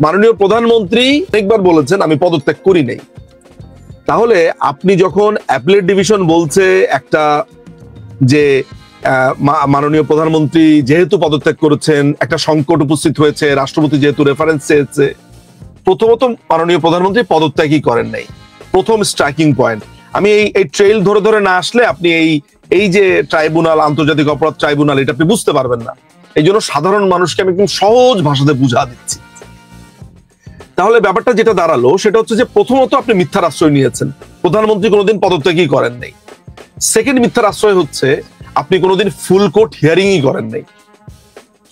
মাননীয় প্রধানমন্ত্রী অনেকবার বলেছেন আমি পদত্যাগ করি নাই। তাহলে আপনি যখন অ্যাপিলেট ডিভিশন বলছে একটা যে মাননীয় প্রধানমন্ত্রী যেহেতু পদত্যাগ করেছেন, একটা সংকট উপস্থিত হয়েছে, রাষ্ট্রপতি যেহেতু রেফারেন্স চেয়েছে, প্রথমত মাননীয় প্রধানমন্ত্রী পদত্যাগই করেন নাই। প্রথম স্ট্রাইকিং পয়েন্ট। আমি এই ট্রেইল ধরে ধরে না আসলে আপনি এই যে ট্রাইব্যুনাল, আন্তর্জাতিক অপরাধ ট্রাইব্যুনাল, এটা আপনি বুঝতে পারবেন না। এই জন্য সাধারণ মানুষকে আমি একদম সহজ ভাষাতে বুঝা দিচ্ছি। তাহলে ব্যাপারটা যেটা দাঁড়ালো সেটা হচ্ছে যে প্রথমত আপনি মিথ্যার আশ্রয় নিয়েছেন, প্রধানমন্ত্রী কোনোদিন পদত্যাগই করেন নাই। সেকেন্ড মিথ্যার আশ্রয় হচ্ছে আপনি কোনোদিন ফুল কোর্ট হিয়ারিংই করেন নাই,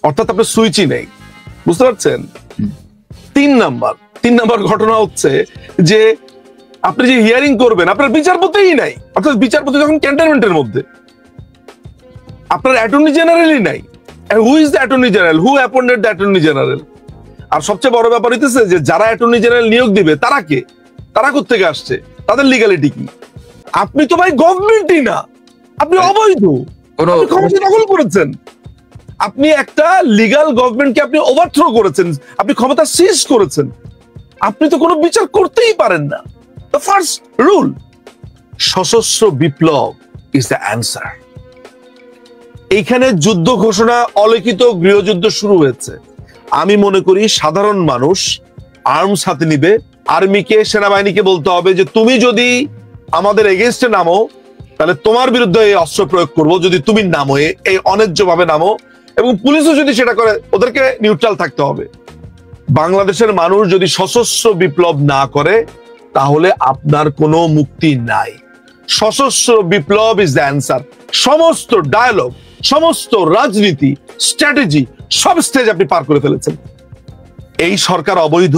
অর্থাৎ আপনার সুইচই নেই। বুঝতে পারছেন? তিন নাম্বার ঘটনা হচ্ছে যে আপনি যে হিয়ারিং করবেন আপনার বিচারপতিই নাই, অর্থাৎ বিচারপতি যখন ক্যান্টনমেন্টের মধ্যে, আপনার অ্যাটর্নি জেনারেলই নাই। Who is the attorney general? Who appointed the attorney general? আর সবচেয়ে বড় ব্যাপার হইতেছে যে যারা অ্যাটর্নি জেনারেল নিয়োগ দিবে তারা কে, তারা কোত্থেকে আসছে, তাদের লিগ্যালিটি কি? আপনি তো ভাই গভর্নমেন্টই না, আপনি অবৈধ, ক্ষমতা দখল করেছেন। আপনি একটা লিগ্যাল গভর্নমেন্টকে আপনি ওভারথ্রো করেছেন, আপনি ক্ষমতা সিজ করেছেন। আপনি তো কোনো বিচার করতেই পারেন না। দ্য ফার্স্ট রুল, সশস্ত্র বিপ্লব ইজ দ্য অ্যান্সার। এইখানে যুদ্ধ ঘোষণা, অলিখিত গৃহযুদ্ধ শুরু হয়েছে। আমি মনে করি সাধারণ মানুষ আর্মস হাতে নিবে। আর্মিকে, সেনাবাহিনীকে বলতে হবে যে তুমি যদি আমাদের এগেইনস্টে নামো তাহলে তোমার বিরুদ্ধে এই অস্ত্র প্রয়োগ করবো, যদি তুমি নামো, এই অন্যায্য ভাবে নামো। এবং পুলিশও যদি সেটা করে, ওদেরকে নিউট্রাল থাকতে হবে। বাংলাদেশের মানুষ যদি সশস্ত্র বিপ্লব না করে তাহলে আপনার কোনো মুক্তি নাই। সশস্ত্র বিপ্লব ইজ দ্য অ্যান্সার। সমস্ত ডায়ালগ, সমস্ত রাজনীতি, স্ট্র্যাটেজি, সব স্টেজ আপনি পার করে ফেলেছেন। এই সরকার অবৈধ।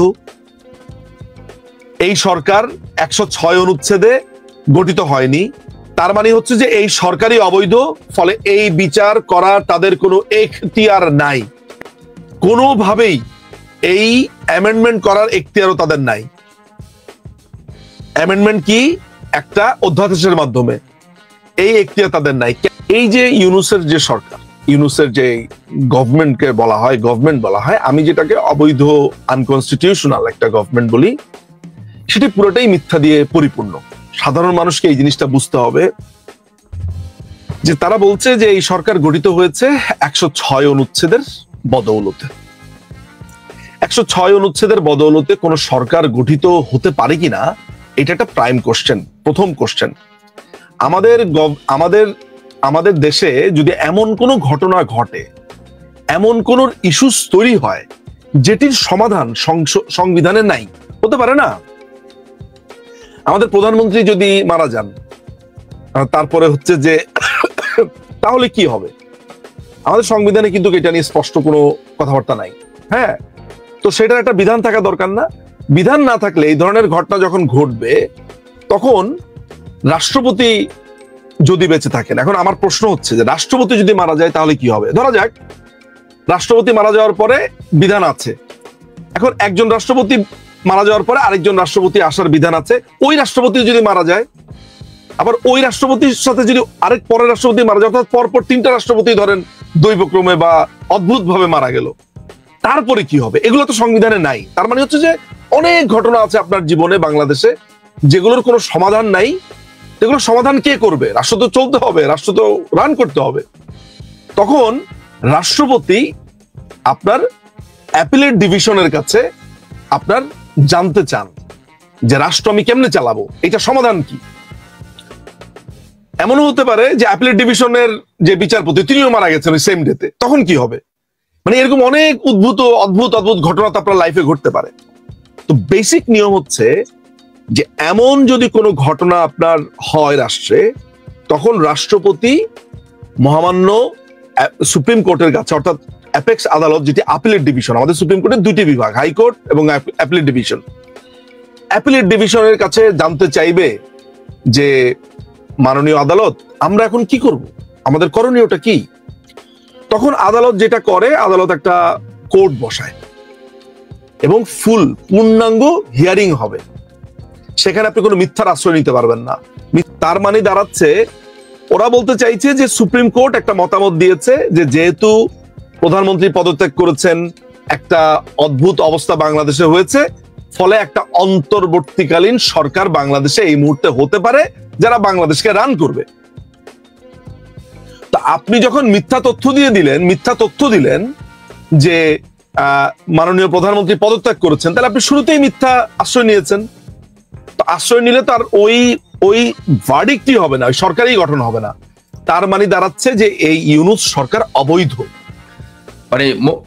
এই সরকার 106 অনুচ্ছেদে গঠিত হয়নি। তার মানে হচ্ছে যে এই সরকারই অবৈধ, ফলে এই বিচার করার তাদের কোনো এখতিয়ার নাই। কোনোভাবেই এই অ্যামেন্ডমেন্ট করার এখতিয়ারও তাদের নাই। অ্যামেন্ডমেন্ট কি? একটা অধ্যাদেশের মাধ্যমে। এই এখতিয়ার তাদের নাই। এই যে ইউনূসের যে সরকার, ইউনূসের যে গভর্নমেন্টকে বলা হয়, গভর্নমেন্ট বলা হয়, আমি যেটাকে অবৈধ, আনকনস্টিটিউশনাল একটা গভর্নমেন্ট বলি, সেটি পুরোটাই মিথ্যা দিয়ে পরিপূর্ণ। সাধারণ মানুষকে এই জিনিসটা বুঝতে হবে যে তারা বলছে যে এই সরকার গঠিত হয়েছে 106 অনুচ্ছেদের বদৌলতে। 106 অনুচ্ছেদের বদৌলতে কোন সরকার গঠিত হতে পারে কিনা, এটা একটা প্রাইম কোশ্চেন, প্রথম কোশ্চেন। আমাদের দেশে যদি এমন কোনো ঘটনা ঘটে, এমন কোন ইস্যুস তৈরি হয় যেটির সমাধান সংবিধানে নাই, হতে পারে না। আমাদের প্রধানমন্ত্রী যদি মারা যান, তারপরে হচ্ছে যে তাহলে কি হবে? আমাদের সংবিধানে কিন্তু এটা নিয়ে স্পষ্ট কোনো কথাবার্তা নাই। হ্যাঁ, তো সেটার একটা বিধান থাকা দরকার না? বিধান না থাকলে এই ধরনের ঘটনা যখন ঘটবে তখন রাষ্ট্রপতি যদি বেঁচে থাকেন, এখন আমার প্রশ্ন হচ্ছে যে রাষ্ট্রপতি যদি মারা যায় তাহলে কি হবে? ধরা যাক রাষ্ট্রপতি মারা যাওয়ার পরে বিধান আছে। এখন একজন রাষ্ট্রপতি মারা যাওয়ার পরে আরেকজন রাষ্ট্রপতি আসার বিধান আছে। ওই রাষ্ট্রপতি যদি মারা যায়, আবার ওই রাষ্ট্রপতির সাথে যদি আরেক পরের রাষ্ট্রপতি মারা যায়, অর্থাৎ পরপর 3টা রাষ্ট্রপতি ধরেন দৈবক্রমে বা অদ্ভুত ভাবে মারা গেল, তারপরে কি হবে? এগুলো তো সংবিধানে নাই। তার মানে হচ্ছে যে অনেক ঘটনা আছে আপনার জীবনে, বাংলাদেশে, যেগুলোর কোনো সমাধান নাই। এগুলো সমাধান কে করবে? রাষ্ট্র তো চলতে হবে, রাষ্ট্র তো রান করতে হবে। তখন রাষ্ট্রপতি আপনার অ্যাপিলেট ডিভিশনের কাছে আপনার জানতে চান যে রাষ্ট্র আমি কেমনে চালাবো, এটা সমাধান কি? এমনও হতে পারে যে অ্যাপিলেট ডিভিশনের যে বিচারপতি তিনিও মারা গেছেন সেম ডেতে, তখন কি হবে? মানে এরকম অনেক অদ্ভুত ঘটনা তো আপনার লাইফে ঘটতে পারে। তো বেসিক নিয়ম হচ্ছে যে এমন যদি কোনো ঘটনা আপনার হয় রাষ্ট্রে, তখন রাষ্ট্রপতি মহামান্য সুপ্রিম কোর্টের কাছে, অর্থাৎ অ্যাপেক্স আদালত যেটি অ্যাপিলেট ডিভিশন, আমাদের সুপ্রিম কোর্টের 2টি বিভাগ, হাইকোর্ট এবং অ্যাপিলেট ডিভিশন, অ্যাপিলেট ডিভিশনের কাছে জানতে চাইবে যে মাননীয় আদালত, আমরা এখন কি করব, আমাদের করণীয়টা কি? তখন আদালত যেটা করে, আদালত একটা কোর্ট বসায় এবং পূর্ণাঙ্গ হিয়ারিং হবে। সেখানে আপনি কোনো মিথ্যার আশ্রয় নিতে পারবেন না। তার মানে দাঁড়াচ্ছে ওরা বলতে চাইছে যে সুপ্রিম কোর্ট একটা মতামত দিয়েছে যে যেহেতু প্রধানমন্ত্রী পদত্যাগ করেছেন, একটা অদ্ভুত অবস্থা বাংলাদেশে হয়েছে, ফলে একটা অন্তর্বর্তীকালীন সরকার বাংলাদেশে এই মুহূর্তে হতে পারে যারা বাংলাদেশকে রান করবে। তো আপনি যখন মিথ্যা তথ্য দিলেন যে মাননীয় প্রধানমন্ত্রী পদত্যাগ করেছেন, তাহলে আপনি শুরুতেই মিথ্যা আশ্রয় নিয়েছেন। তো আশ্রয় নিলে তার ওই ভার্ডিক্টই হবে না, ওই সরকারই গঠন হবে না। তার মানে দাঁড়াচ্ছে যে এই ইউনূস সরকার অবৈধ। মানে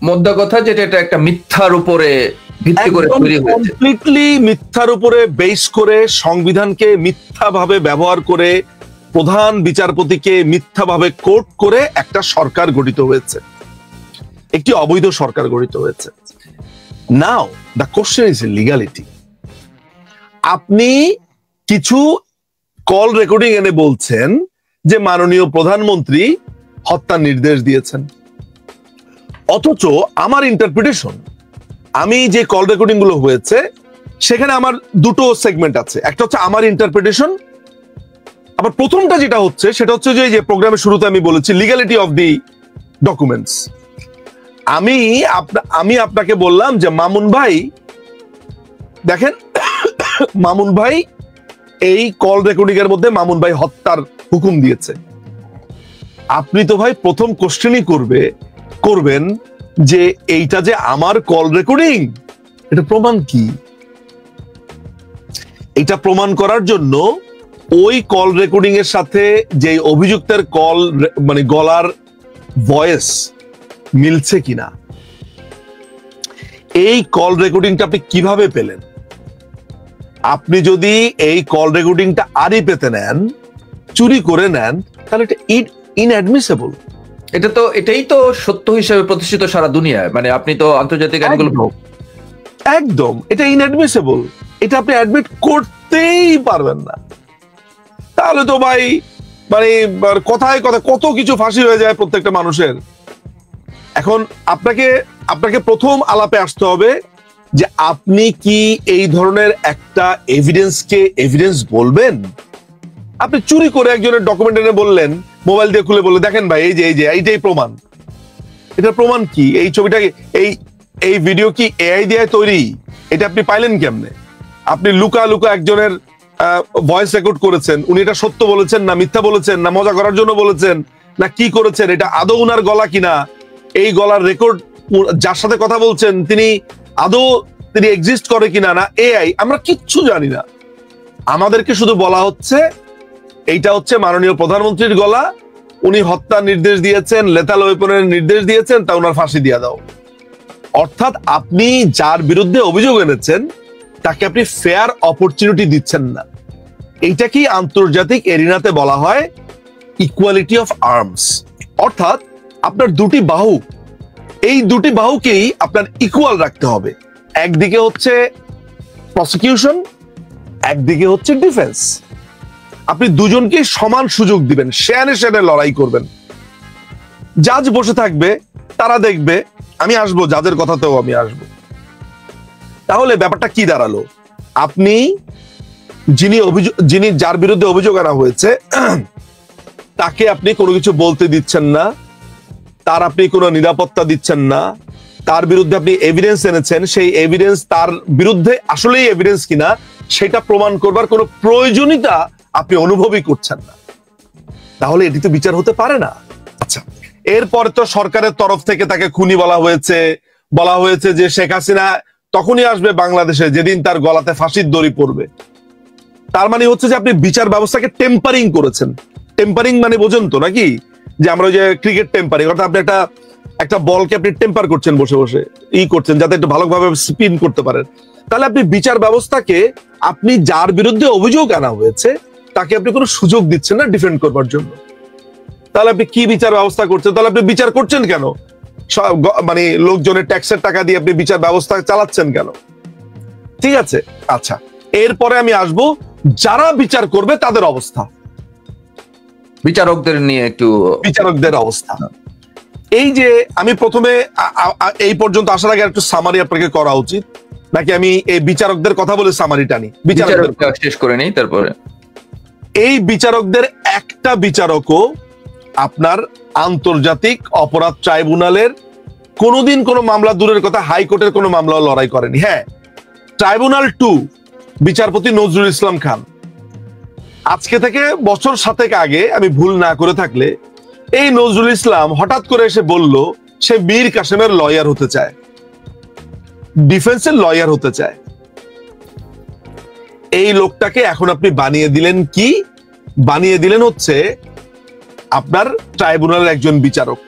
মোদ্দা কথা যেটা, এটা একটা মিথ্যার উপরে ভিত্তি করে তৈরি হয়েছে, কমপ্লিটলি মিথ্যার উপরে বেস করে, সংবিধানকে মিথ্যাভাবে ব্যবহার করে, প্রধান বিচারপতিকে মিথ্যাভাবে কোট করে একটা সরকার গঠিত হয়েছে, একটি অবৈধ সরকার গঠিত হয়েছে। নাও দ্য কোশ্চেন ইজ লিগ্যালিটি। আপনি কিছু কল রেকর্ডিং এনে বলছেন যে মাননীয় প্রধানমন্ত্রী হত্যার নির্দেশ দিয়েছেন, অথচ আমার ইন্টারপ্রিটেশন, আমি যে কল রেকর্ডিং গুলো হয়েছে সেখানে আমার দুটো সেগমেন্ট আছে। একটা হচ্ছে আমার ইন্টারপ্রিটেশন, আবার প্রথমটা যেটা হচ্ছে সেটা হচ্ছে যে প্রোগ্রামের শুরুতে আমি বলেছি লিগ্যালিটি অফ দি ডকুমেন্টস। আমি আপনাকে বললাম যে মামুন ভাই দেখেন, মামুন ভাই এই কল রেকর্ডিং এর মধ্যে মামুন ভাই হত্যার হুকুম দিয়েছে। আপনি তো ভাই প্রথম কোশ্চেনই করবেন যে এইটা যে আমার কল রেকর্ডিং, এটা প্রমাণ কি? এটা প্রমাণ করার জন্য ওই কল রেকর্ডিং এর সাথে যে অভিযুক্তের কল মানে গলার ভয়েস মিলছে কিনা, এই কল রেকর্ডিংটা আপনি কিভাবে পেলেন? আপনি যদি এই কল রেকর্ডিংটা আরই পেতে নেন, চুরি করে নেন, তাহলে এটা ইনঅ্যাডমিসেবল। এটাই তো সত্য হিসেবে প্রতিষ্ঠিত সারা দুনিয়ায়। মানে আপনি তো আন্তর্জাতিক আইনগুলো, একদম এটা ইনঅ্যাডমিসেবল, এটা আপনি অ্যাডমিট করতেই পারবেন না। তাহলে তো ভাই মানে কথায় কথা কত কিছু ফাঁসি হয়ে যায় প্রত্যেকটা মানুষের। এখন আপনাকে প্রথম আলাপে আসতে হবে যে আপনি কি এই ধরনের একটা এভিডেন্স বলবেন? আপনি চুরি করে একজনের ডকুমেন্ট এনে বললেন, মোবাইল দিয়ে খুলে বললেন, দেখেন ভাই এই যে এইটাই প্রমাণ। এটা প্রমাণ কি? এই ছবিটাকে এই ভিডিও কি এআই দিয়ে তৈরি? এটা আপনি পাইলেন কেমনে? আপনি লুকা একজনের ভয়েস রেকর্ড করেছেন, উনি এটা সত্য বলেছেন না মিথ্যা বলেছেন, না মজা করার জন্য বলেছেন, না কি করেছেন? এটা আদৌ উনার গলা কিনা? এই গলার রেকর্ড যার সাথে কথা বলছেন তিনি আদৌ এক্সিস্ট করে কিনা, না এআই? আমরা কিচ্ছু জানি না। আমাদেরকে শুধু বলা হচ্ছে এইটা হচ্ছে মাননীয় প্রধানমন্ত্রীর গলা, উনি হত্যার নির্দেশ দিয়েছেন, লেথাল ওয়েপনের নির্দেশ দিয়েছেন, তা উনার ফাঁসি দিয়ে দাও। অর্থাৎ আপনি যার বিরুদ্ধে অভিযোগ এনেছেন তাকে আপনি ফেয়ার অপরচুনিটি দিচ্ছেন না। এইটাকেই আন্তর্জাতিক এরিনাতে বলা হয় ইকুয়ালিটি অফ আর্মস। অর্থাৎ আপনার দুটি বাহু, এই দুটি বাহুকেই আপনার ইকুয়াল রাখতে হবে। একদিকে হচ্ছে প্রসিকিউশন, একদিকে হচ্ছে ডিফেন্স। আপনি দুজনকে সমান সুযোগ দিবেন, শেয়ানে লড়াই করবেন। জাজ বসে থাকবে, তারা দেখবে। আমি আসবো, জাজের কথাতেও আমি আসবো। তাহলে ব্যাপারটা কি দাঁড়ালো? আপনি যার বিরুদ্ধে অভিযোগ আনা হয়েছে তাকে আপনি কোনো কিছু বলতে দিচ্ছেন না, তার আপনি কোনো নিরাপত্তা দিচ্ছেন না। তার বিরুদ্ধে আপনি এভিডেন্স এনেছেন, সেই এভিডেন্স তার বিরুদ্ধে আসলেই এভিডেন্স কিনা সেটা প্রমাণ করবার কোনো প্রয়োজনীয়তা আপনি অনুভবই করছেন না। তাহলে এটি তো বিচার হতে পারে না। আচ্ছা, এরপরে তো সরকারের তরফ থেকে তাকে খুনি বলা হয়েছে যে শেখ হাসিনা তখনই আসবে বাংলাদেশে যেদিন তার গলাতে ফাঁসির দড়ি পড়বে। তার মানে হচ্ছে যে আপনি বিচার ব্যবস্থাকে টেম্পারিং করেছেন। টেম্পারিং মানে বোঝেন তো নাকি? যে আমরা ওই যে ক্রিকেট টেম্পারিং, অর্থাৎ আপনি একটা বলকে আপনি টেম্পার করছেন, বসে বসে করছেন যাতে একটু ভালোভাবে স্পিন করতে পারেন। তাহলে আপনি বিচার ব্যবস্থাকে, আপনি যার বিরুদ্ধে অভিযোগ আনা হয়েছে তাকে আপনি কোনো সুযোগ দিচ্ছেন না ডিফেন্ড করবার জন্য। তাহলে আপনি কি বিচার ব্যবস্থা করছেন? তাহলে আপনি বিচার করছেন কেন? মানে লোকজনের ট্যাক্সের টাকা দিয়ে আপনি বিচার ব্যবস্থা চালাচ্ছেন কেন? ঠিক আছে, আচ্ছা, এরপরে আমি আসব যারা বিচার করবে তাদের অবস্থা, বিচারকদের নিয়ে একটু বিচারকদের অবস্থা। এই যে আমি প্রথমে এই পর্যন্ত আসার আগে একটু সামারি আপনাকে করা উচিত, নাকি আমি এই বিচারকদের কথা বলে সামারি টানি? বিচারকদের শেষ করে নেই। তারপরে এই বিচারকদের একটা বিচারকও আপনার আন্তর্জাতিক অপরাধ ট্রাইব্যুনালের কোনোদিন কোনো মামলা দূরের কথা, হাইকোর্টের কোনো মামলা লড়াই করেনি। হ্যাঁ, ট্রাইব্যুনাল 2 বিচারপতি নজরুল ইসলাম খান আজকে থেকে বছর 7 আগে আমি ভুল না করে থাকলে এই নজরুল ইসলাম হঠাৎ করে এসে বলল সে মীর কাসেমের লয়ার হতে চায়, ডিফেন্সের লয়ার হতে চায়। এই লোকটাকে এখন আপনি বানিয়ে দিলেন কি? বানিয়ে দিলেন হচ্ছে আপনার ট্রাইব্যুনালের একজন বিচারক।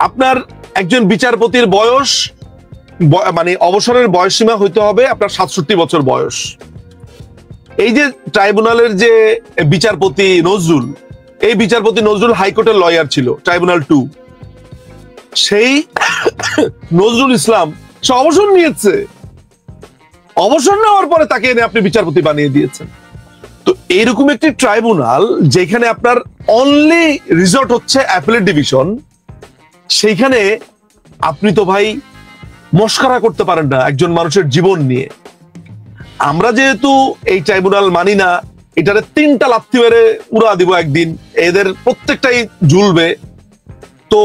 আপনার একজন বিচারপতির বয়স মানে অবসরের বয়সসীমা হইতে হবে আপনার 67 বছর বয়স। এই যে ট্রাইব্যুনালের যে বিচারপতি নজরুল, এই বিচারপতি নজরুল হাইকোর্টের লয়ার ছিল ট্রাইব্যুনাল 2। সেই নজরুল ইসলাম সে অবসর নিয়েছে, অবসর নেওয়ার পরে তাকে এনে আপনি বিচারপতি বানিয়ে দিয়েছেন। তো এইরকম একটি ট্রাইব্যুনাল যেখানে আপনার অনলি রিসর্ট হচ্ছে অ্যাপেলেট ডিভিশন, সেইখানে আপনি তো ভাই মস্করা করতে পারেন না একজন মানুষের জীবন নিয়ে। আমরা যেহেতু এই ট্রাইব্যুনাল মানি না, এটারে 3টা লাথি মেরে উড়া দিব একদিন, এদের প্রত্যেকটাই ঝুলবে, তো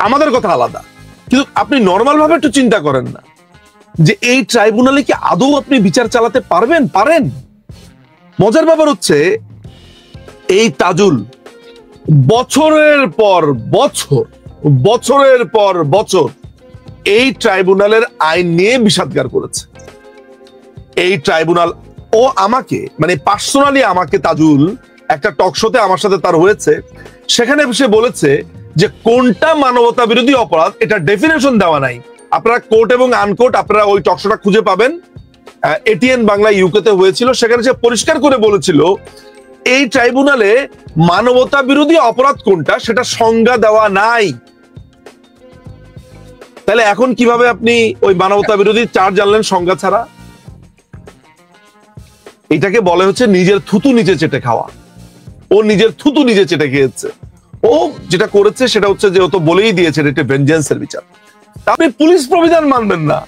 আমাদের কথা আলাদা। কিন্তু আপনি নর্মাল ভাবে একটু চিন্তা করেন না যে এই ট্রাইব্যুনালে কি আদৌ আপনি বিচার চালাতে পারবেন? পারেন? মজার ব্যাপার হচ্ছে এই তাজুল বছরের পর বছর, বছরের পর বছর এই ট্রাইব্যুনালের আইন নিয়ে বিষাদগার করেছে। এই ট্রাইব্যুনাল ও আমাকে মানে পার্সোনালি আমাকে তাজুল একটা টক শোতে আমার সাথে তার হয়েছে, সেখানে সে বলেছে যে কোনটা মানবতা বিরোধী অপরাধ এটা ডেফিনেশন দেওয়া নাই। আপনারা কোর্ট এবং আনকোর্ট আপনারা ওই টক শোটা খুঁজে পাবেন, এটিএন বাংলা ইউকেতে হয়েছিল। সেখানে সে পরিষ্কার করে বলেছিল এই ট্রাইব্যুনালে মানবতা বিরোধী অপরাধ কোনটা সেটা সংজ্ঞা দেওয়া নাই। তাহলে এখন কিভাবে আপনি ওই মানবতা বিরোধী চার্জ আনলেন সংজ্ঞা ছাড়া? এটাকে বলে হচ্ছে নিজের থুতু নিজে চেটে খাওয়া। ও নিজের থুতু নিজে চেটে খেয়েছে। ও যেটা করেছে সেটা হচ্ছে যে ও তো বলেই দিয়েছে এটা ভেঞ্জেন্সের বিচার। আপনি পুলিশ প্রবিধান মানবেন না,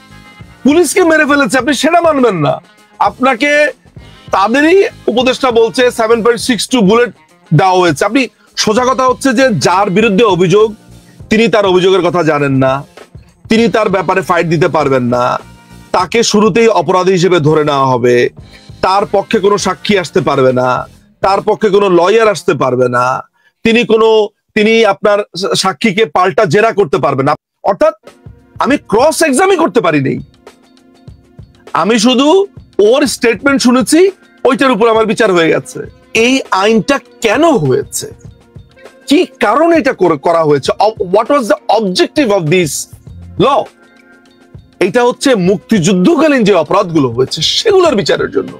পুলিশকে মেরে ফেলেছে আপনি সেটা মানবেন না। আপনাকে তাদেরই উপদেষ্টা বলছে 7.62 বুলেট দেওয়া হয়েছে। আপনি সোজা কথা হচ্ছে যে যার বিরুদ্ধে অভিযোগ তিনি তার অভিযোগের কথা জানেন না, তিনি তার ব্যাপারে ফাইট দিতে পারবেন না, তাকে শুরুতেই অপরাধী হিসেবে ধরে নেওয়া হবে, তার পক্ষে কোনো সাক্ষী আসতে পারবে না, তার পক্ষে কোনো লয়ার আসতে পারবে না, তিনি আপনার সাক্ষীকে পাল্টা জেরা করতে পারবে না। অর্থাৎ আমি ক্রস এক্সামই করতে পারি নাই, আমি শুধু ওর স্টেটমেন্ট শুনেছি, ওইটার উপর আমার বিচার হয়ে গেছে। এই আইনটা কেন হয়েছে, কি কারণে এটা করা হয়েছে, what was the objective of this law? এটা হচ্ছে মুক্তিযুদ্ধকালীন যে অপরাধগুলো হয়েছে সেগুলোর বিচারের জন্য।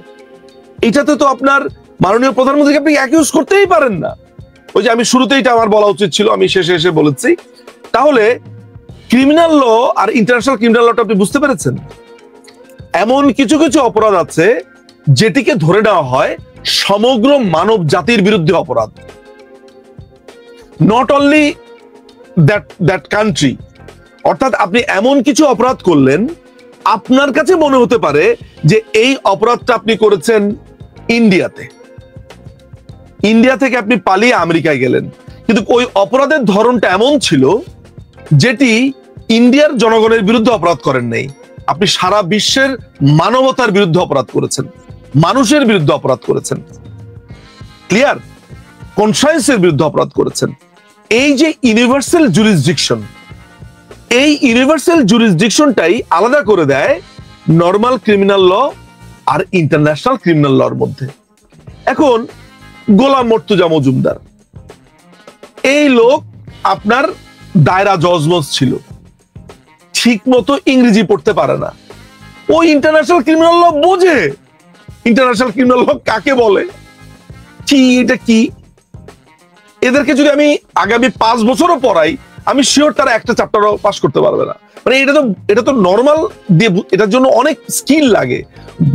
এটাতে তো আপনার মাননীয় প্রধানমন্ত্রীকে আপনি অ্যাকিউজ করতেই পারেন না। ওই যে আমি শুরুতেই এটা আমার বলা উচিত ছিল, আমি শেষে এসে বলেছি। তাহলে ক্রিমিনাল ল আর ইন্টারন্যাশনাল ক্রিমিনাল লটা আপনি বুঝতে পেরেছেন? এমন কিছু কিছু অপরাধ আছে যেটিকে ধরে নেওয়া হয় সমগ্র মানব জাতির বিরুদ্ধে অপরাধ, নট অনলি দ্যাট কান্ট্রি। অর্থাৎ আপনি এমন কিছু অপরাধ করলেন আপনার কাছে মনে হতে পারে যে এই অপরাধটা আপনি করেছেন ইন্ডিয়াতে, ইন্ডিয়া থেকে আপনি পালিয়ে আমেরিকায় গেলেন, কিন্তু ওই অপরাধের ধরনটা এমন ছিল যেটি ইন্ডিয়ার জনগণের বিরুদ্ধে অপরাধ করেন নাই, আপনি সারা বিশ্বের মানবতার বিরুদ্ধে অপরাধ করেছেন, মানুষের বিরুদ্ধে অপরাধ করেছেন, ক্লিয়ার, কনসায়েন্সের বিরুদ্ধে অপরাধ করেছেন। এই যে ইউনিভার্সাল জুরিসডিকশন, এই ইউনিভার্সাল জুরিসডিকশনটাই আলাদা করে দেয় নর্মাল ক্রিমিনাল ল আর ইন্টারন্যাশনাল ক্রিমিনাল লর মধ্যে। এখন গোলাম মর্তুজা মজুমদার এই লোক আপনার দায়রা জজ ছিল, ঠিক মতো ইংরেজি পড়তে পারে না, ও ইন্টারন্যাশনাল ক্রিমিনাল ল বোঝে। ইন্টারন্যাশনাল ক্রিমিনাল ল কাকে বলে, কি এটা কি, এদেরকে যদি আমি আগামী 5 বছরও পড়াই আমি শিওর তারা একটা চ্যাপ্টারও পাস করতে পারবে না। মানে এটা তো নর্মাল দিয়ে, এটার জন্য অনেক স্কিল লাগে,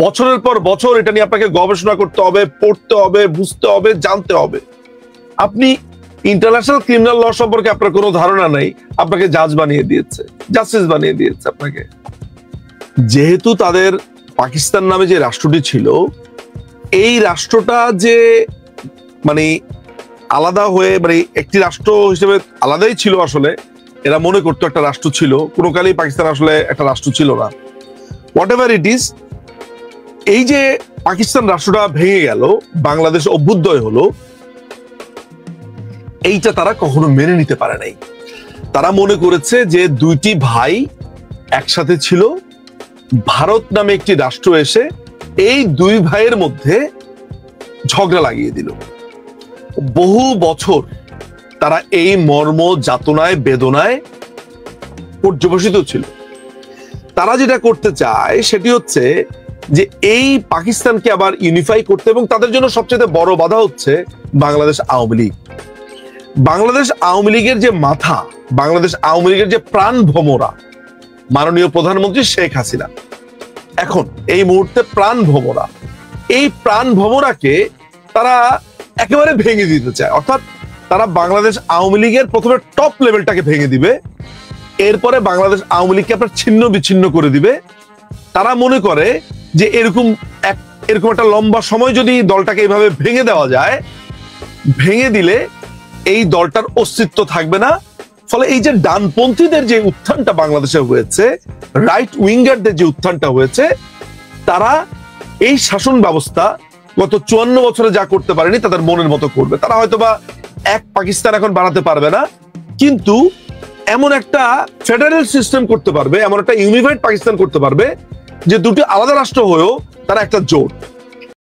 বছরের পর বছর এটা নিয়ে আপনাকে গবেষণা করতে হবে, পড়তে হবে, বুঝতে হবে, জানতে হবে। আপনি ইন্টারন্যাশনাল ক্রিমিনাল ল সম্পর্কে আপনার কোনো ধারণা নাই, আপনাকে জাজ বানিয়ে দিয়েছে, জাস্টিস বানিয়ে দিয়েছে আপনাকে। যেহেতু তাদের পাকিস্তান নামে যে রাষ্ট্রটি ছিল, এই রাষ্ট্রটা যে মানে আলাদা হয়ে মানে একটি রাষ্ট্র হিসেবে আলাদাই ছিল আসলে, এরা মনে করতো একটা রাষ্ট্র ছিল, কোনো কালেই পাকিস্তান আসলে একটা রাষ্ট্র ছিল না। হোয়াট এভার ইট ইজ, এই যে পাকিস্তান রাষ্ট্রটা ভেঙে গেল, বাংলাদেশ অভ্যুদয় হলো, এইটা তারা কখনো মেনে নিতে পারে নাই। তারা মনে করেছে যে দুইটি ভাই একসাথে ছিল, ভারত নামে একটি রাষ্ট্র এসে এই দুই ভাইয়ের মধ্যে ঝগড়া লাগিয়ে দিল। বহু বছর তারা এই মর্ম যাতনায় বেদনায় পর্যবসিত ছিল। তারা যেটা করতে চায় সেটি হচ্ছে যে এই পাকিস্তানকে আবার ইউনিফাই করতে, এবং তাদের জন্য সবচেয়ে বড় বাধা হচ্ছে বাংলাদেশ আওয়ামী লীগ। বাংলাদেশ আওয়ামী লীগের যে মাথা, বাংলাদেশ আওয়ামী লীগের যে প্রাণ ভোমরা মাননীয় প্রধানমন্ত্রী শেখ হাসিনা, এখন এই মুহূর্তে প্রাণ ভোমরা, এই প্রাণ ভোমরাকে তারা একেবারে ভেঙে দিতে চায়। অর্থাৎ তারা বাংলাদেশ আওয়ামী লীগের প্রথমে টপ লেভেলটাকে ভেঙে দিবে, এরপরে বাংলাদেশ আওয়ামী লীগকে আপনার ছিন্ন বিচ্ছিন্ন করে দিবে। তারা মনে করে যে এরকম একটা লম্বা সময় যদি দলটাকে এইভাবে ভেঙে দেওয়া যায়, ভেঙে দিলে এই দলটার অস্তিত্ব থাকবে না। ফলে এই যে ডানপন্থীদের যে উত্থানটা বাংলাদেশে হয়েছে, রাইট উইঙ্গারদের যে উত্থানটা হয়েছে, তারা এই শাসন ব্যবস্থা গত 54 বছরে যা করতে পারেনি তাদের মনের মতো করবে। তারা হয়তোবা এক পাকিস্তান এখন বানাতে পারবে না, কিন্তু এমন একটা ফেডারেল সিস্টেম করতে পারবে, এমন একটা ইউনিফাইড পাকিস্তান করতে পারবে যে দুটি আলাদা রাষ্ট্র হয়েও তারা একটা জোট।